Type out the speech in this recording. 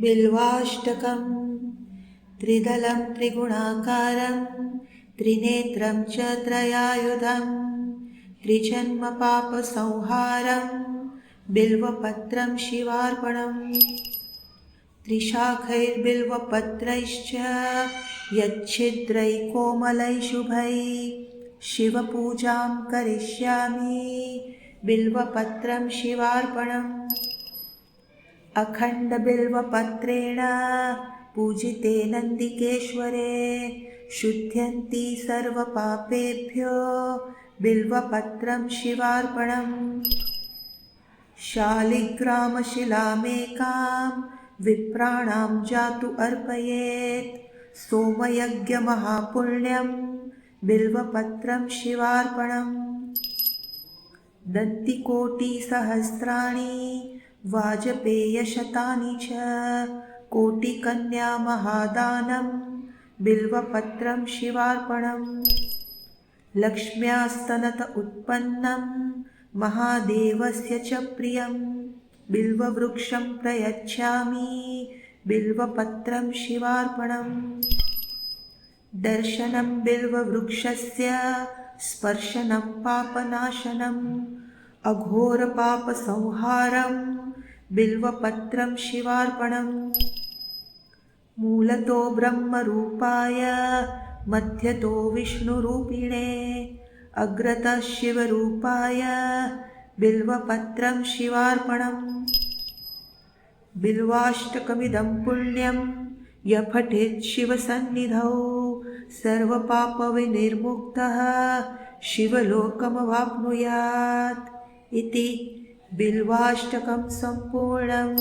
बिल्वाष्टकं त्रिदलं त्रिगुणाकारं त्रिनेत्रं च त्रयायुधं त्रिजन्मपापसंहारं बिल्वपत्रं शिवार्पणम् त्रिशाखैर्बिल्वपत्रैश्च यच्छिद्रैः कोमलैः शुभैः शिवपूजां करिष्यामि बिल्वपत्रं शिवार्पणम् अखण्डबिल्वपत्रेण पूजिते नन्दिकेश्वरे शुध्यन्ति सर्वपापेभ्यो बिल्वपत्रं शिवार्पणम् शालिग्रामशिलामेकां विप्राणां जातु अर्पयेत् सोमयज्ञमहापुण्यं बिल्वपत्रं शिवार्पणम् दन्तिकोटिसहस्राणि वाजपेयशतानि च कोटिकन्यामहादानं बिल्वपत्रं शिवार्पणम् लक्ष्म्यास्तनत उत्पन्नं महादेवस्य च प्रियं बिल्ववृक्षं प्रयच्छामि बिल्वपत्रं शिवार्पणम् दर्शनं बिल्ववृक्षस्य स्पर्शनं पापनाशनम् अघोरपापसंहारं बिल्वपत्रं शिवार्पणम् मूलतो ब्रह्मरूपाय मध्यतो विष्णुरूपिणे अग्रतः शिवरूपाय बिल्वपत्रं शिवार्पणम् बिल्वाष्टकमिदं पुण्यं यः पठेत् शिवसन्निधौ सर्वपापविनिर्मुक्तः शिवलोकमवाप्नुयात् इति बिल्वाष्टकं सम्पूर्णम्।